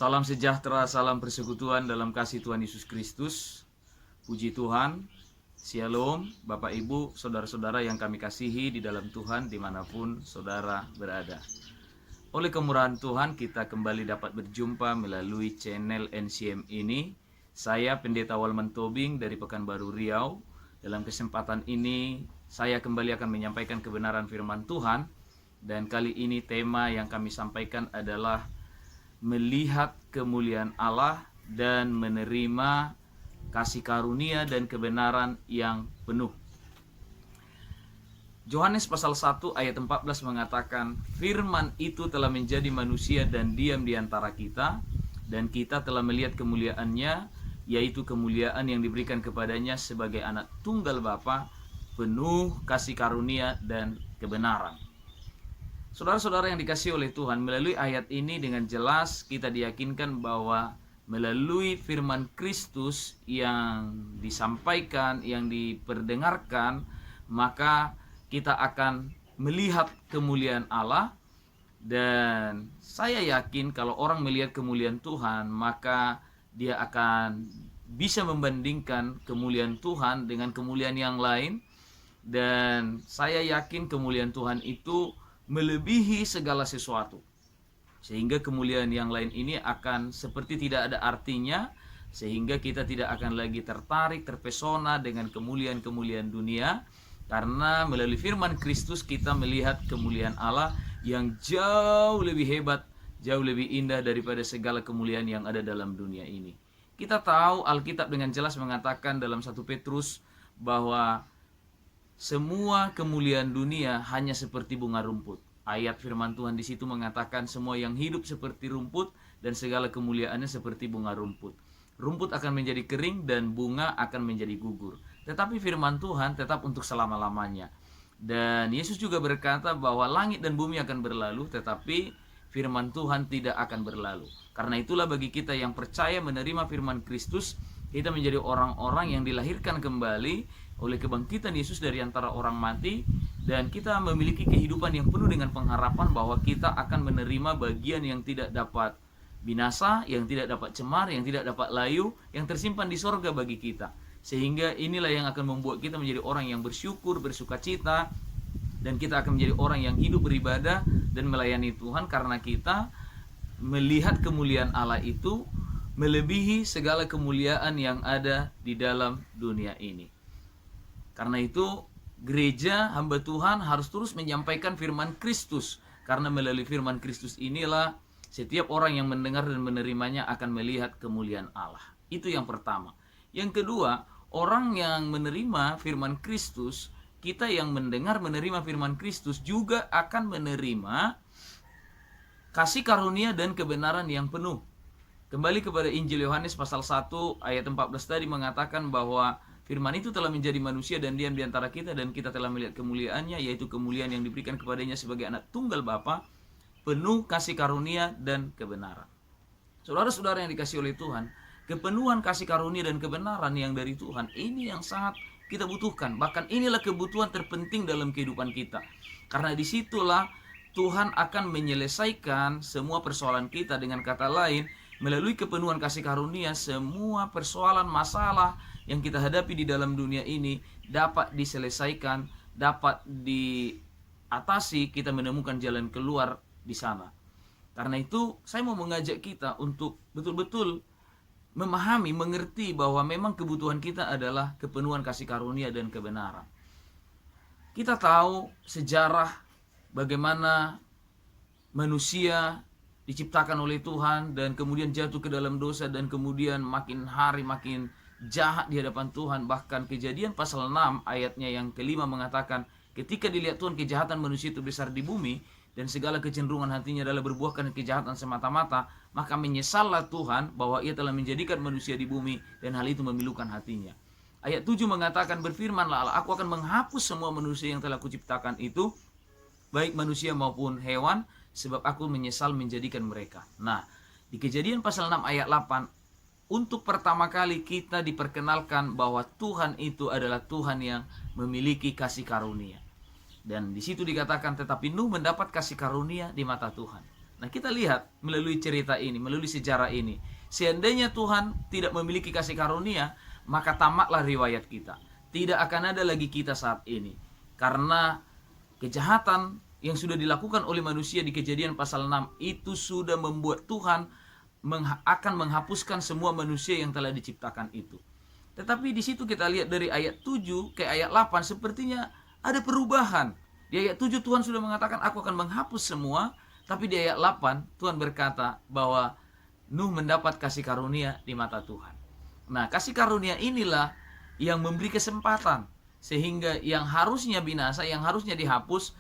Salam sejahtera, salam persekutuan dalam kasih Tuhan Yesus Kristus. Puji Tuhan, Shalom, Bapak Ibu, Saudara-saudara yang kami kasihi di dalam Tuhan dimanapun saudara berada. Oleh kemurahan Tuhan kita kembali dapat berjumpa melalui channel NCM ini. Saya Pendeta Walman Tobing dari Pekanbaru Riau. Dalam kesempatan ini saya kembali akan menyampaikan kebenaran firman Tuhan. Dan kali ini tema yang kami sampaikan adalah melihat kemuliaan Allah dan menerima kasih karunia dan kebenaran yang penuh. Yohanes pasal 1 ayat 14 mengatakan, firman itu telah menjadi manusia dan diam di antara kita, dan kita telah melihat kemuliaannya, yaitu kemuliaan yang diberikan kepadanya sebagai anak tunggal Bapa, penuh kasih karunia dan kebenaran. Saudara-saudara yang dikasihi oleh Tuhan, melalui ayat ini dengan jelas kita diyakinkan bahwa melalui firman Kristus yang disampaikan, yang diperdengarkan, maka kita akan melihat kemuliaan Allah. Dan saya yakin kalau orang melihat kemuliaan Tuhan, maka dia akan bisa membandingkan kemuliaan Tuhan dengan kemuliaan yang lain. Dan saya yakin kemuliaan Tuhan itu melebihi segala sesuatu, sehingga kemuliaan yang lain ini akan seperti tidak ada artinya, sehingga kita tidak akan lagi tertarik, terpesona dengan kemuliaan-kemuliaan dunia, karena melalui firman Kristus kita melihat kemuliaan Allah yang jauh lebih hebat, jauh lebih indah daripada segala kemuliaan yang ada dalam dunia ini. Kita tahu Alkitab dengan jelas mengatakan dalam 1 Petrus bahwa semua kemuliaan dunia hanya seperti bunga rumput. Ayat firman Tuhan di situ mengatakan semua yang hidup seperti rumput dan segala kemuliaannya seperti bunga rumput. Rumput akan menjadi kering dan bunga akan menjadi gugur. Tetapi firman Tuhan tetap untuk selama-lamanya. Dan Yesus juga berkata bahwa langit dan bumi akan berlalu, tetapi firman Tuhan tidak akan berlalu. Karena itulah bagi kita yang percaya menerima firman Kristus, kita menjadi orang-orang yang dilahirkan kembali oleh kebangkitan Yesus dari antara orang mati, dan kita memiliki kehidupan yang penuh dengan pengharapan bahwa kita akan menerima bagian yang tidak dapat binasa, yang tidak dapat cemar, yang tidak dapat layu, yang tersimpan di sorga bagi kita. Sehingga inilah yang akan membuat kita menjadi orang yang bersyukur, bersukacita, dan kita akan menjadi orang yang hidup beribadah dan melayani Tuhan, karena kita melihat kemuliaan Allah itu melebihi segala kemuliaan yang ada di dalam dunia ini. Karena itu gereja hamba Tuhan harus terus menyampaikan firman Kristus, karena melalui firman Kristus inilah setiap orang yang mendengar dan menerimanya akan melihat kemuliaan Allah. Itu yang pertama. Yang kedua, orang yang menerima firman Kristus, kita yang mendengar menerima firman Kristus juga akan menerima kasih karunia dan kebenaran yang penuh. Kembali kepada Injil Yohanes pasal 1 ayat 14 tadi mengatakan bahwa firman itu telah menjadi manusia dan diam di antara kita, dan kita telah melihat kemuliaannya, yaitu kemuliaan yang diberikan kepadanya sebagai anak tunggal Bapa, penuh kasih karunia dan kebenaran. Saudara-saudara yang dikasihi oleh Tuhan, kepenuhan kasih karunia dan kebenaran yang dari Tuhan ini yang sangat kita butuhkan. Bahkan inilah kebutuhan terpenting dalam kehidupan kita. Karena disitulah Tuhan akan menyelesaikan semua persoalan kita. Dengan kata lain, melalui kepenuhan kasih karunia, semua persoalan, masalah yang kita hadapi di dalam dunia ini dapat diselesaikan, dapat diatasi, kita menemukan jalan keluar di sana. Karena itu saya mau mengajak kita untuk betul-betul memahami, mengerti bahwa memang kebutuhan kita adalah kepenuhan kasih karunia dan kebenaran. Kita tahu sejarah bagaimana manusia diciptakan oleh Tuhan dan kemudian jatuh ke dalam dosa, dan kemudian makin hari makin jahat di hadapan Tuhan. Bahkan Kejadian pasal 6 ayatnya yang kelima mengatakan, ketika dilihat Tuhan kejahatan manusia itu besar di bumi, dan segala kecenderungan hatinya adalah berbuahkan kejahatan semata-mata, maka menyesallah Tuhan bahwa ia telah menjadikan manusia di bumi, dan hal itu memilukan hatinya. Ayat 7 mengatakan, berfirmanlah Allah, aku akan menghapus semua manusia yang telah kuciptakan itu, baik manusia maupun hewan, sebab aku menyesal menjadikan mereka. Nah, di Kejadian pasal 6 ayat 8, untuk pertama kali kita diperkenalkan bahwa Tuhan itu adalah Tuhan yang memiliki kasih karunia. Dan di situ dikatakan, tetapi Nuh mendapat kasih karunia di mata Tuhan. Nah, kita lihat melalui cerita ini, melalui sejarah ini. Seandainya Tuhan tidak memiliki kasih karunia, maka tamatlah riwayat kita. Tidak akan ada lagi kita saat ini. Karena kejahatan yang sudah dilakukan oleh manusia di Kejadian pasal 6 itu sudah membuat Tuhan akan menghapuskan semua manusia yang telah diciptakan itu. Tetapi di situ kita lihat dari ayat 7 ke ayat 8 sepertinya ada perubahan. Di ayat 7 Tuhan sudah mengatakan aku akan menghapus semua, tapi di ayat 8 Tuhan berkata bahwa Nuh mendapat kasih karunia di mata Tuhan. Nah, kasih karunia inilah yang memberi kesempatan sehingga yang harusnya binasa, yang harusnya dihapus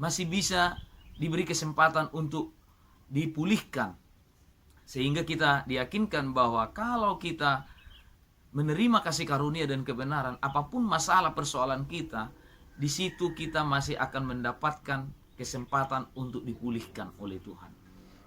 masih bisa diberi kesempatan untuk dipulihkan. Sehingga kita diyakinkan bahwa kalau kita menerima kasih karunia dan kebenaran, apapun masalah persoalan kita, di situ kita masih akan mendapatkan kesempatan untuk dipulihkan oleh Tuhan.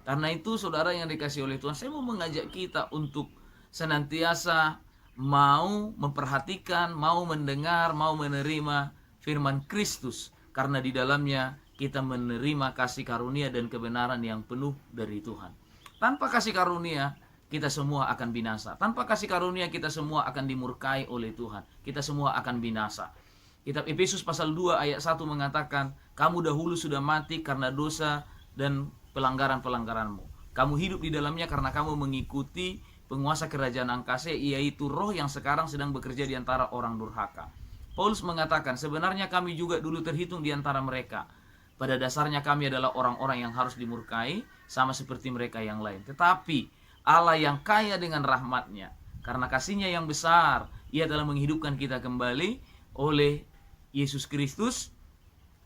Karena itu saudara yang dikasihi oleh Tuhan, saya mau mengajak kita untuk senantiasa mau memperhatikan, mau mendengar, mau menerima firman Kristus. Karena di dalamnya kita menerima kasih karunia dan kebenaran yang penuh dari Tuhan. Tanpa kasih karunia, kita semua akan binasa. Tanpa kasih karunia, kita semua akan dimurkai oleh Tuhan. Kita semua akan binasa. Kitab Efesus pasal 2 ayat 1 mengatakan, kamu dahulu sudah mati karena dosa dan pelanggaran-pelanggaranmu. Kamu hidup di dalamnya karena kamu mengikuti penguasa kerajaan angkasa, yaitu roh yang sekarang sedang bekerja di antara orang durhaka. Paulus mengatakan, sebenarnya kami juga dulu terhitung di antara mereka. Pada dasarnya kami adalah orang-orang yang harus dimurkai, sama seperti mereka yang lain. Tetapi Allah yang kaya dengan rahmatnya, karena kasihnya yang besar, Ia telah menghidupkan kita kembali oleh Yesus Kristus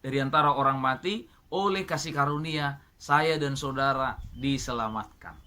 dari antara orang mati. Oleh kasih karunia, saya dan saudara diselamatkan.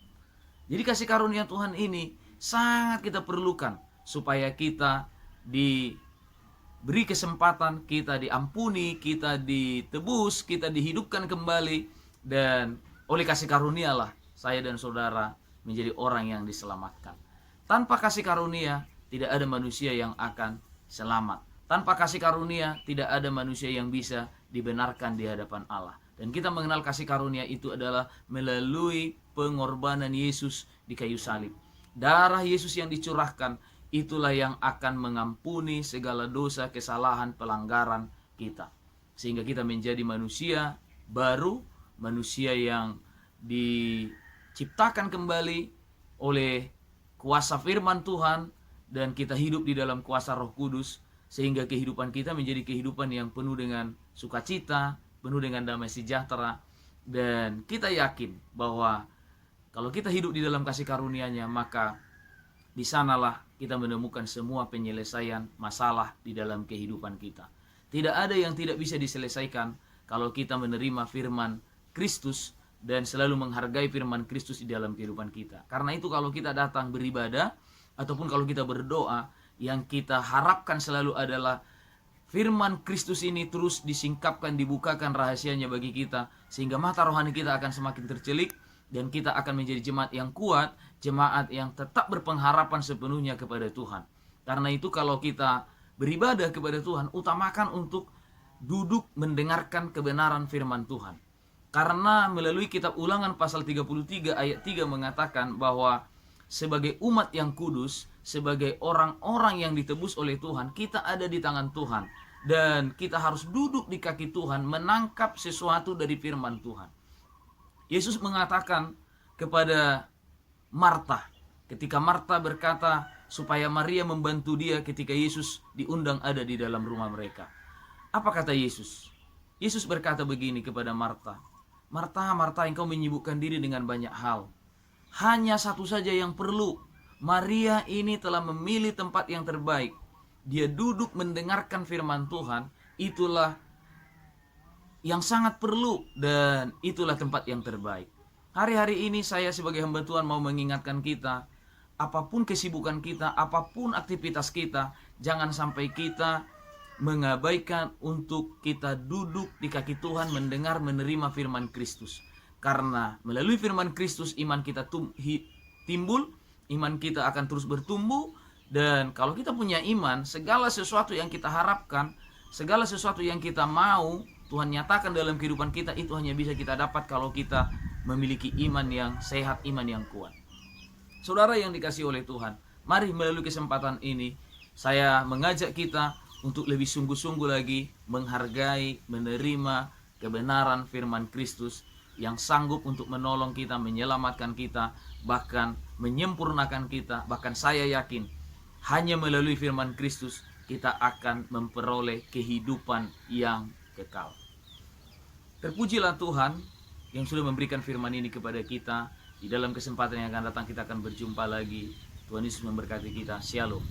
Jadi kasih karunia Tuhan ini sangat kita perlukan supaya kita diberi kesempatan, kita diampuni, kita ditebus, kita dihidupkan kembali. Dan oleh kasih karunialah saya dan saudara menjadi orang yang diselamatkan. Tanpa kasih karunia tidak ada manusia yang akan selamat. Tanpa kasih karunia tidak ada manusia yang bisa dibenarkan di hadapan Allah. Dan kita mengenal kasih karunia itu adalah melalui pengorbanan Yesus di kayu salib. Darah Yesus yang dicurahkan itulah yang akan mengampuni segala dosa, kesalahan, pelanggaran kita. Sehingga kita menjadi manusia baru, manusia yang diciptakan kembali oleh kuasa firman Tuhan, dan kita hidup di dalam kuasa Roh Kudus, sehingga kehidupan kita menjadi kehidupan yang penuh dengan sukacita, penuh dengan damai sejahtera. Dan kita yakin bahwa kalau kita hidup di dalam kasih karunia-Nya, maka di sanalah kita menemukan semua penyelesaian masalah di dalam kehidupan kita. Tidak ada yang tidak bisa diselesaikan kalau kita menerima firman Kristus dan selalu menghargai firman Kristus di dalam kehidupan kita. Karena itu kalau kita datang beribadah ataupun kalau kita berdoa, yang kita harapkan selalu adalah firman Kristus ini terus disingkapkan, dibukakan rahasianya bagi kita, sehingga mata rohani kita akan semakin tercelik dan kita akan menjadi jemaat yang kuat, jemaat yang tetap berpengharapan sepenuhnya kepada Tuhan. Karena itu kalau kita beribadah kepada Tuhan, utamakan untuk duduk mendengarkan kebenaran firman Tuhan. Karena melalui kitab Ulangan pasal 33 ayat 3 mengatakan bahwa sebagai umat yang kudus, sebagai orang-orang yang ditebus oleh Tuhan, kita ada di tangan Tuhan. Dan kita harus duduk di kaki Tuhan, menangkap sesuatu dari firman Tuhan. Yesus mengatakan kepada Marta, ketika Marta berkata supaya Maria membantu dia ketika Yesus diundang ada di dalam rumah mereka. Apa kata Yesus? Yesus berkata begini kepada Marta, Marta, Marta, engkau menyibukkan diri dengan banyak hal. Hanya satu saja yang perlu. Maria ini telah memilih tempat yang terbaik. Dia duduk mendengarkan firman Tuhan. Itulah yang sangat perlu dan itulah tempat yang terbaik. Hari-hari ini saya sebagai hamba Tuhan mau mengingatkan kita, apapun kesibukan kita, apapun aktivitas kita, jangan sampai kita mengabaikan untuk kita duduk di kaki Tuhan mendengar, menerima firman Kristus. Karena melalui firman Kristus iman kita timbul, iman kita akan terus bertumbuh. Dan kalau kita punya iman, segala sesuatu yang kita harapkan, segala sesuatu yang kita mau Tuhan nyatakan dalam kehidupan kita, itu hanya bisa kita dapat kalau kita memiliki iman yang sehat, iman yang kuat. Saudara yang dikasihi oleh Tuhan, mari melalui kesempatan ini saya mengajak kita untuk lebih sungguh-sungguh lagi menghargai, menerima kebenaran firman Kristus yang sanggup untuk menolong kita, menyelamatkan kita, bahkan menyempurnakan kita. Bahkan saya yakin hanya melalui firman Kristus kita akan memperoleh kehidupan yang kekal. Terpujilah Tuhan yang sudah memberikan firman ini kepada kita. Di dalam kesempatan yang akan datang kita akan berjumpa lagi. Tuhan Yesus memberkati kita. Shalom.